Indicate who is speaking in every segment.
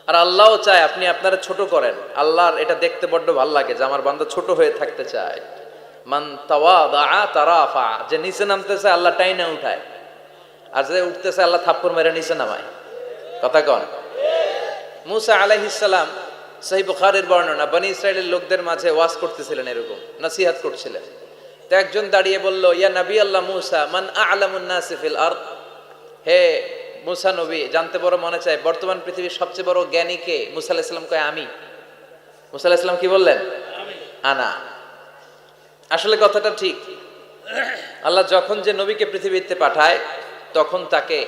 Speaker 1: আর আল্লাহও চায় আপনি আপনারা ছোট করেন। আল্লাহর এটা দেখতে বড্ড ভালো লাগে যে আমার বান্দা ছোট হয়ে থাকতে চায়। মান তাওয়াদা তারাফা, যে নিচে নামতেছে আল্লাহ টাইনা উঠায়, আর যে উঠতেছে আল্লাহ থাপ্পড় মেরে নিচে নামায়। কথা কন। মুসা আলাইহিস সালাম, সহিহ বুখারীর বর্ণনা, বনি ইসরাইলের লোকদের মাঝে ওয়াজ করতেছিলেন, এরকম নসিহত করছিলেন। তো একজন দাঁড়িয়ে বলল, ইয়া নবী আল্লাহ মুসা, মান আ'লামুন নাসি ফিল আরদ, হে মুসা নবী, জানতে বড় মনে চায় বর্তমান পৃথিবীর সবচেয়ে বড় জ্ঞানী কে? মুসা আলাইহিস সালাম কয় আমি। মুসা আলাইহিস সালাম কি বললেন? আনা। আসলে কথাটা ঠিক। আল্লাহ যখন যে নবীকে পৃথিবীতে পাঠায় তখন তাকে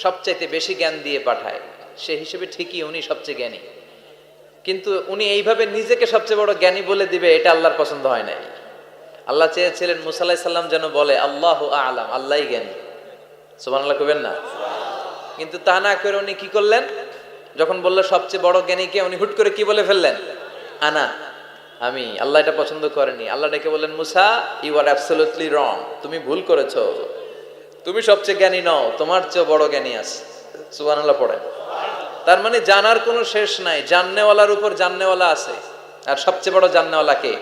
Speaker 1: সবচাইতে বেশি জ্ঞান দিয়ে পাঠায়, সে হিসেবে ঠিকই উনি সবচেয়ে জ্ঞানী। কিন্তু উনি এইভাবে নিজেকে সবচেয়ে বড় জ্ঞানী বলে দিবে, এটা আল্লাহর পছন্দ হয় নাই। আল্লাহ চেয়েছিলেন মুসা আলাইহিস সালাম যেন বলে আল্লাহু আ'লাম, আল্লাহই জ্ঞানী। সুবহানাল্লাহ কইবেন না? কিন্তু তা না করে উনি কি করলেন? যখন বলল সবচেয়ে বড় জ্ঞানী কে, উনি হুট করে কি বলে ফেললেন? আনা, আমি। আল্লাহ এটা পছন্দ করেনি। আল্লাহ ডেকে বললেন, মুসা ইউ আর অ্যাবসলিউটলি রং, তুমি ভুল করেছো, তুমি সবচেয়ে জ্ঞানী নও, তোমার চেয়ে বড় জ্ঞানী আছে। সুবহানাল্লাহ পড়েন। তার মানে জানার কোনো শেষ নাই, জাননেওয়ালার উপর জাননেওয়ালা আছে। আর সবচেয়ে বড় জাননেওয়ালা কে?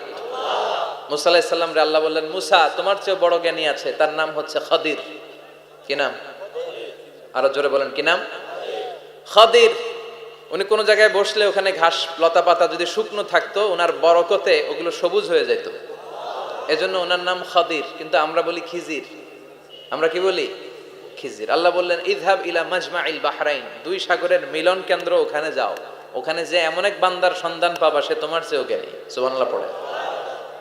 Speaker 1: মুসা আলাইহিস সালাম রে আল্লাহ বললেন, মুসা তোমার চেয়ে বড় জ্ঞানী আছে, তার নাম হচ্ছে খাদির। কি নাম? আরো জোরে বলেন, কি নাম? খাদির। উনি কোন জায়গায় বসলে ওখানে ঘাস লতা পাতা যদি শুকনো থাকতো, ওনার বরকতে ওগুলো সবুজ হয়ে যেত, এজন্য ওনার নাম খাদির। কিন্তু আমরা বলি খিজির। আমরা কি বলি? খিজির। আল্লাহ বললেন, ইযহাব ইলা মাজমাইল বাহরাইন, দুই সাগরের মিলন কেন্দ্র, ওখানে যাও, ওখানে যে এমন এক বান্দার সন্ধান পাবা সে তোমার চেয়েও জ্ঞানী। সুবহানাল্লাহ পড়ে।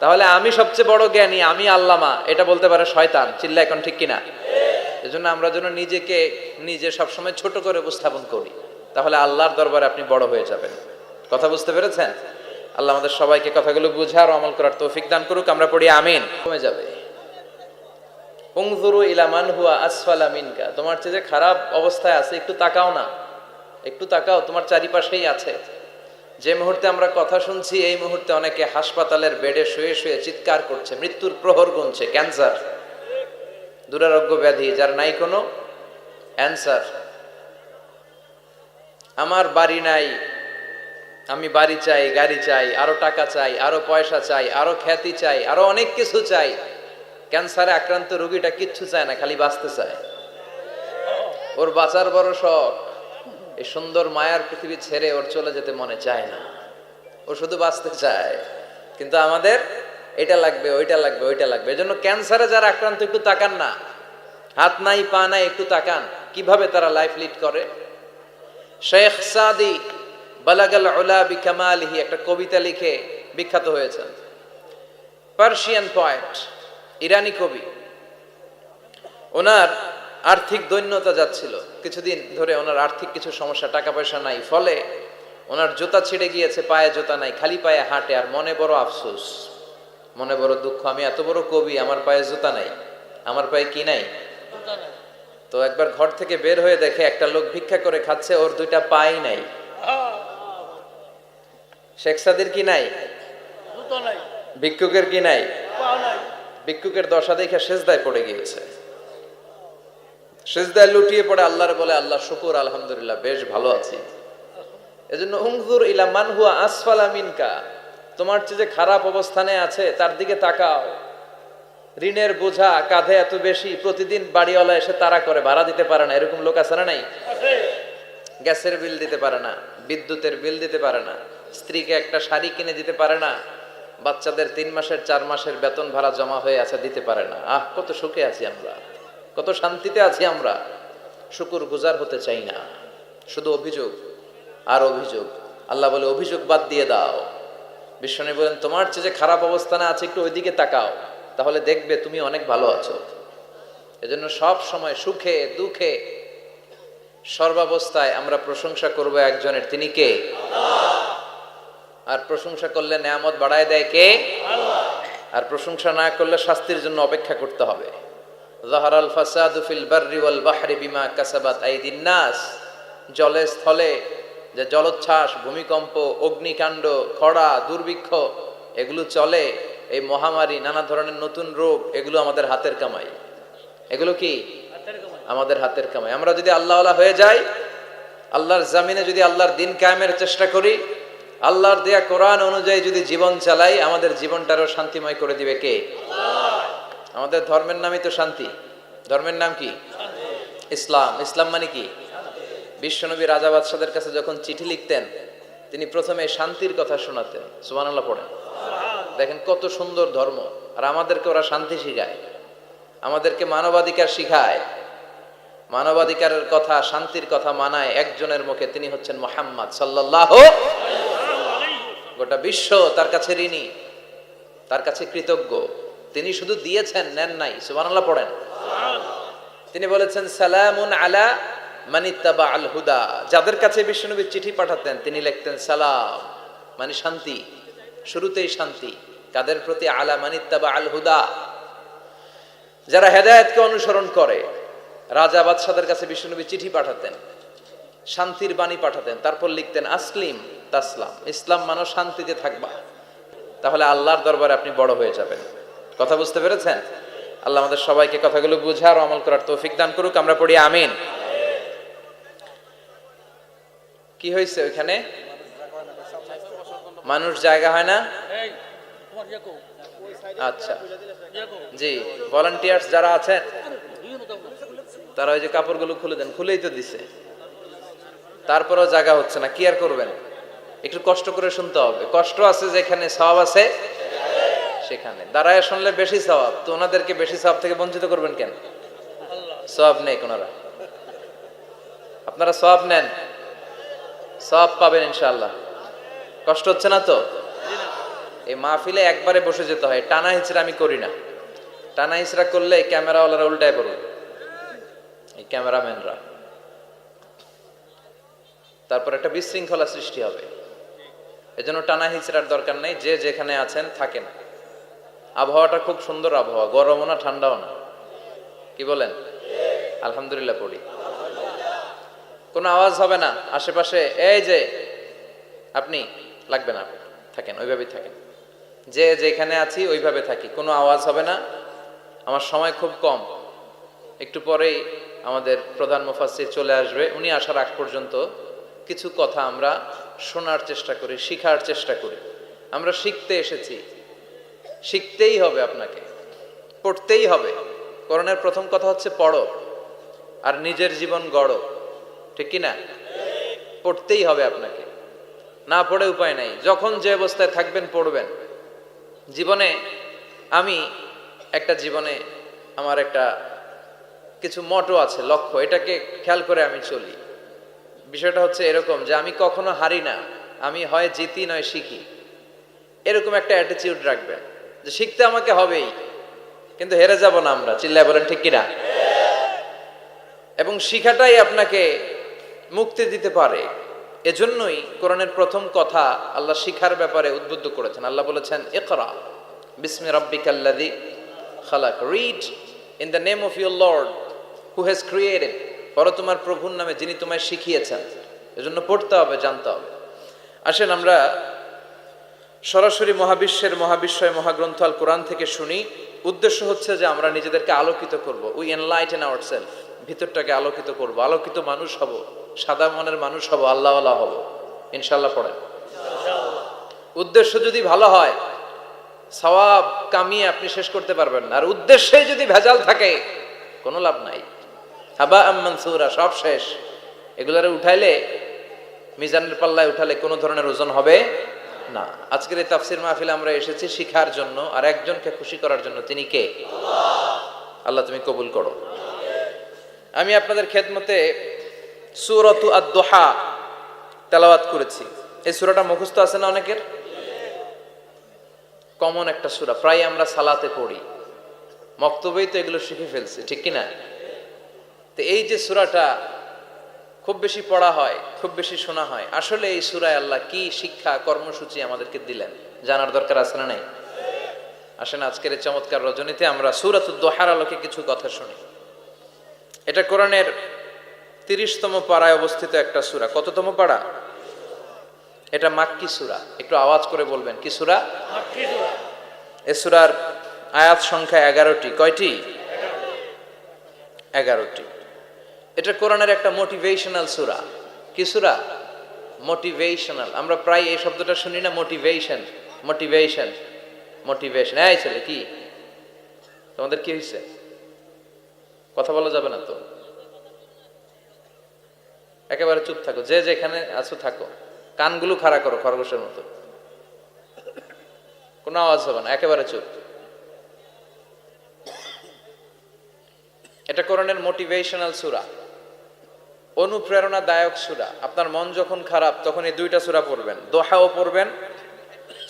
Speaker 1: তাহলে আমি সবচেয়ে বড় জ্ঞানী, আমি আল্লামা, এটা বলতে পারে শয়তান। চিল্লা এখন ঠিক কিনা? এজন্য আমরা যেন নিজেকে নিজে সবসময় ছোট করে উপস্থাপন করি, তাহলে আল্লাহর দরবারে আপনি বড় হয়ে যাবেন। কথা বুঝতে পেরেছেন? আল্লাহ আমাদের সবাইকে কথাগুলো বুঝার ও আমল করার তৌফিক দান করুক। আমরা পড়ি আমিন। কমে যাবে। উনজুরু ইলা মান হুয়া আসফালা মিনকা, তোমার চেয়ে যে খারাপ অবস্থায় আছে একটু তাকাও না, একটু তাকাও, তোমার চারিপাশেই আছে। যে মুহূর্তে আমরা কথা শুনছি এই মুহূর্তে অনেকে হাসপাতালের বেডে শুয়ে শুয়ে চিৎকার করছে, মৃত্যুর প্রহর গুনছে। ক্যান্সার, দুরারোগ্য ব্যাধি যার নাই কোনো অ্যান্সার। আমার বাড়ি নাই, আমি বাড়ি চাই, গাড়ি চাই, আরো টাকা চাই, আরো পয়সা চাই, আরো খ্যাতি চাই, আরো অনেক কিছু চাই। ক্যান্সারে আক্রান্ত রোগীটা কিচ্ছু চায় না, খালি বাঁচতে চায়। ওর বাঁচার বড় শখ, এই সুন্দর মায়ার পৃথিবী ছেড়ে ওর চলে যেতে মনে চায় না, ও শুধু বাঁচতে চায়। কিন্তু আমাদের এটা লাগবে, ওইটা লাগবে, ওইটা লাগবে। এজন্য ক্যান্সারে যারা আক্রান্ত একটু তাকান না, হাত নাই পা নাই, একটু তাকান কিভাবে তারা লাইফ লিড করে। শেখ সাদি বালাগাল উলা বিকামালিহি একটা কবিতা লিখে বিখ্যাত হয়েছেন। পার্সিয়ান পয়েট, ইরানি কবি। ওনার আর্থিক দৈন্যতা যাচ্ছিল, কিছুদিন ধরে ওনার আর্থিক কিছু সমস্যা, টাকা পয়সা নাই, ফলে ওনার জুতা ছিঁড়ে গিয়েছে, পায়ে জুতা নাই, খালি পায়ে হাঁটে। আর মনে বড় আফসোস, মনে বড় দুঃখ, আমি এত বড় কবি, আমার পায়ে জুতা নাই, আমার পায়ে কি নাই? তো একবার ঘর থেকে বের হয়ে দেখে একটা লোক ভিক্ষা করে খাচ্ছে, ওর দুইটা পাই নাই। শেখ সাদির কি নাই? ভিক্ষুকের কি নাই? ভিক্ষুকের দশা দেখে সেজদায় পড়ে গিয়েছে, সেজদায় লুটিয়ে পড়ে আল্লাহর বলে, আল্লাহ শুকুর, আলহামদুলিল্লাহ, বেশ ভালো আছি। এজন্য উনজুর ইলা মান হুয়া আসফালা মিনকা, তোমার চেয়ে যে খারাপ অবস্থানে আছে তার দিকে তাকাও। ঋণের বোঝা কাঁধে এত বেশি, প্রতিদিন বাড়িওয়ালা এসে তাড়া করে, ভাড়া দিতে পারে না, এরকম লোক আছে না নাই? গ্যাসের বিল দিতে পারে না, বিদ্যুতের বিল দিতে পারে না, স্ত্রীকে একটা শাড়ি কিনে দিতে পারে না, বাচ্চাদের 3 মাসের 4 মাসের বেতন ভাড়া জমা হয়ে আছে, দিতে পারে না। কত সুখে আছি আমরা, কত শান্তিতে আছি আমরা, শুকুর গুজার হতে চাই না, শুধু অভিযোগ আর অভিযোগ। আল্লাহ বলে অভিযোগ বাদ দিয়ে দাও। বিশ্বনবী বলেন, তোমার চেয়ে যে খারাপ অবস্থানে আছে একটু ওইদিকে তাকাও, তাহলে দেখবে তুমি অনেক ভালো আছো। এজন্য সব সময় সুখে দুঃখে সর্বাবস্থায় আমরা প্রশংসা করব একজনের, তিনি কে? আর প্রশংসা করলে নেয়ামত বাড়ায় দেয় কে? আর প্রশংসা না করলে শাস্তির জন্য অপেক্ষা করতে হবে। যাহারাল ফাসাদু ফিল বাররি ওয়াল বাহরি বিমা কাসাবাত আইদিন নাস, জলে স্থলে যে জলোচ্ছ্বাস, ভূমিকম্প, অগ্নিকাণ্ড, খরা, দুর্ভিক্ষ এগুলো চলে, এই মহামারী, নানা ধরনের নতুন রোগ, এগুলো আমাদের হাতের কামাই। এগুলো কি? আমাদের হাতের কামাই। আমরা যদি আল্লাহওয়ালা হয়ে যাই, আল্লাহর জামিনে যদি আল্লাহর দিন কায়েমের চেষ্টা করি, আল্লাহর দেয়া কোরআন অনুযায়ী যদি জীবন চালাই, আমাদের জীবনটারও শান্তিময় করে দিবে কে? আমাদের ধর্মের নামই তো শান্তি। ধর্মের নাম কি? ইসলাম। ইসলাম মানে কি? বিশ্বনবী রাজা বাদশাদের কাছে যখন চিঠি লিখতেন, তিনি প্রথমে শান্তির কথা শোনাতেন। সুবহানাল্লাহ পড়েন। দেখেন কত সুন্দর ধর্ম। আর আমাদেরকে ওরা শান্তি শিখায়, আমাদেরকে মানবাধিকার শিখায়। মানবাধিকারের কথা, শান্তির কথা মানায় একজনের মুখে, তিনি হচ্ছেন মুহাম্মদ সাল্লাল্লাহু। গোটা বিশ্ব তার কাছে ঋণী, তার কাছে কৃতজ্ঞ। তিনি শুধু দিয়েছেন, নেন নাই। সুবহানাল্লাহ পড়েন। তিনি বলেছেন সালামুন আলা মানিত্তাবা আল হুদা। যাদের কাছে বিশ্বনবী চিঠি পাঠাতেন তিনি লিখতেন সালাম, মানে শান্তি। শুরুতেই শান্তি কাদের প্রতি? আলা মানিত্তাবা আল হুদা, যারা হেদায়েতকে অনুসরণ করে। রাজা বাদশাদের কাছে বিশ্বনবী চিঠি পাঠাতেন, শান্তির বাণী পাঠাতেন, তারপর লিখতেন আসলিম তাসলাম, ইসলাম মানো শান্তিতে থাকবা, তাহলে আল্লাহর দরবারে আপনি বড় হয়ে যাবেন। কথা বুঝতে পেরেছেন? আল্লাহ আমাদের সবাইকে কথাগুলো বুঝার ও আমল করার তৌফিক দান করুক। আমরা পড়ি আমিন। কি হয়েছে ওইখানে? মানুষ জায়গা হয় না? আচ্ছা জি, ভলান্টিয়ার্স যারা আছেন তারা ওই যে কাপড়গুলো খুলে দেন। খুলেই তো দিছে, তারপরেও জায়গা হচ্ছে না। কি আর করবেন? একটু কষ্ট করে শুনতে হবে। কষ্ট আছে যেখানে, সওয়াব আছে সেখানে। দাঁড়ায় শুনলে বেশি সওয়াব, তো ওনাদেরকে বেশি সওয়াব থেকে বঞ্চিত করবেন কেন? সওয়াব নেই ওনারা, আপনারা সওয়াব নেন, সওয়াব পাবেন ইনশাআল্লাহ। কষ্ট হচ্ছে না তো? এই মাহফিলে একবারে বসে যেতে হয়। টানা হিচড়া আমি করি না। টানা হিচড়া করলে ক্যামেরাওয়ালারা উল্টায় পড়বে, এই ক্যামেরাম্যানরা। তারপর একটা বিশৃঙ্খলা সৃষ্টি হবে। এজন্য টানা হিচড়ার দরকার নেই। যে যেখানে আছেন থাকেন। আবহাওয়াটা খুব সুন্দর আবহাওয়া, গরমও না ঠান্ডাও না। কি বলেন? আলহামদুলিল্লাহ পড়ি। কোনো আওয়াজ হবে না আশেপাশে। এই যে আপনি লাগবে না, থাকেন ওইভাবেই থাকেন। যে যেখানে আছি ওইভাবে থাকি, কোনো আওয়াজ হবে না। আমার সময় খুব কম, একটু পরেই আমাদের প্রধান মুফাসসির চলে আসবে। উনি আসার আগ পর্যন্ত কিছু কথা আমরা শোনার চেষ্টা করি, শিখার চেষ্টা করি। আমরা শিখতে এসেছি, শিখতেই হবে, আপনাকে পড়তেই হবে। কোরআনের প্রথম কথা হচ্ছে পড়ো আর নিজের জীবন গড়ো, ঠিক কি না? পড়তেই হবে আপনাকে, না পড়ে উপায় নাই। যখন যে অবস্থায় থাকবেন পড়বেন। জীবনে আমি জীবনে আমার একটা কিছু মটো আছে, লক্ষ্য, এটাকে খেয়াল করে আমি চলি। বিষয়টা হচ্ছে এরকম যে আমি কখনো হারি না, আমি হয় জিতি নয় শিখি। এরকম একটা অ্যাটিটিউড রাখবেন যে শিখতে আমাকে হবেই, কিন্তু হেরে যাব না আমরা। চিল্লায় বলেন ঠিক কিনা? এবং শিখাটাই আপনাকে মুক্তি দিতে পারে। এজন্যই কোরআনের প্রথম কথা আল্লাহ শিখার ব্যাপারে উদ্বুদ্ধ করেছেন। আল্লাহ বলেছেন ইকরা বিসমি রাব্বিকাল্লাযী খালাক, read in the name of your lord who has created, পড়ো তোমার প্রভুর নামে যিনি তোমায় শিখিয়েছেন। এজন্য পড়তে হবে, জানতে হবে। আসেন আমরা সরাসরি মহাবিশ্বয় মহাগ্রন্থ আল কোরআন থেকে শুনি। উদ্দেশ্য হচ্ছে যে আমরা নিজেদেরকে আলোকিত করব। উই এনলাইটেন আওয়ারসেলফ, ভিতরটাকে আলোকিত করব, আলোকিত মানুষ হব, সাদা মনের মানুষ হব, আল্লাহওয়ালা হব ইনশাআল্লাহ। পড়েন। উদ্দেশ্য যদি ভালো হয়, সওয়াব কামিয়ে আপনি শেষ করতে পারবেন না। আর উদ্দেশ্যে যদি ভেজাল থাকে কোনো লাভ নাই। হাবা মানসুরা, সব শেষ। এগুলারে উঠাইলে, মিজানের পাল্লায় উঠালে কোনো ধরনের ওজন হবে না। আজকের এই তাফসির মাহফিলে আমরা এসেছি শিখার জন্য আর একজনকে খুশি করার জন্য। তিনি কে? আল্লাহ তুমি কবুল করো। আমি আপনাদের খেদমতে সূরাতু আদ-দুহা তেলাওয়াত করেছি। এই সূরাটা মুখস্থ আছে না অনেকের? কমন একটা সূরা, প্রায় আমরা সালাতে পড়ি, মক্তবেই তো এগুলো শিখে ফেলছি, ঠিক কি না? তো এই যে সূরাটা খুব বেশি পড়া হয়, খুব বেশি শোনা হয়, আসলে এই সূরায় আল্লাহ কি শিক্ষা কর্মসূচি আমাদেরকে দিলেন জানার দরকার আছে না নাই? আসেন আজকের এই চমৎকার রজনীতে আমরা সূরাতুদ দুহার আলোকে কিছু কথা শুনি। এটা কোরআনের 30তম পারায় অবস্থিত একটা সূরা। কততম পারা? এটা মাক্কি সূরা। একটু আওয়াজ করে বলবেন, কি সূরা? মাক্কি সূরা। এই সূরার আয়াত সংখ্যা 11টি। কয়টি? 11টি। এটা কোরআনের একটা মোটিভেশনাল সূরা। কি সূরা? মোটিভেশনাল। আমরা প্রায় এই শব্দটা শুনি না, মোটিভেশন মোটিভেশন মোটিভেশন। এই ছেলে কি তোমাদের কি হয়েছে? কথা বলা যাবে না তো, একেবারে চুপ থাকো, যে যেখানে আছো থাকো, কানগুলো খাড়া করো খরগোশের মতো, কোনো আওয়াজ হবে না, একেবারে চুপ। এটা কোরআনের মোটিভেশনাল সূরা, অনুপ্রেরণাদায়ক সূরা। আপনার মন যখন খারাপ তখন এই দুইটা সূরা পড়বেন, দোহাও পড়বেন,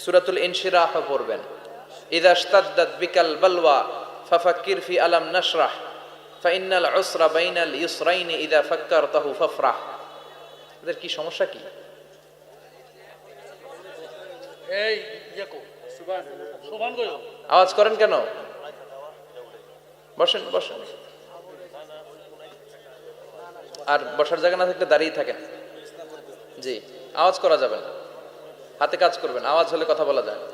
Speaker 1: সূরাতুল ইনশিরাহও পড়বেন। ইযা ইশতাদ্দাত বিকাল বালওয়া ফাফাক্কির ফি আলাম নাশরাহ ফাইন্নাল উসরা বাইনাল ইউসরাইনি ইযা ফাক্কারতাহু ফাফরাহ। এদের কি সমস্যা কি?
Speaker 2: এই দেখো সুবহান কইও
Speaker 1: আওয়াজ করেন কেন? বসেন বসেন, আর বসার জায়গা না থাকলে দাঁড়িয়ে থাকেন। জি, আওয়াজ করা যাবে না, হাতে কাজ করবেন, আওয়াজ হলে কথা বলা যায় না।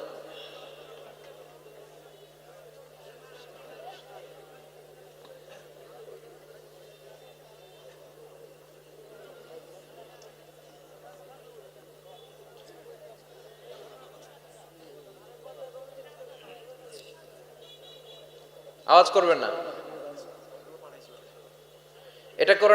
Speaker 1: আওয়াজ করবেন না, এটা করে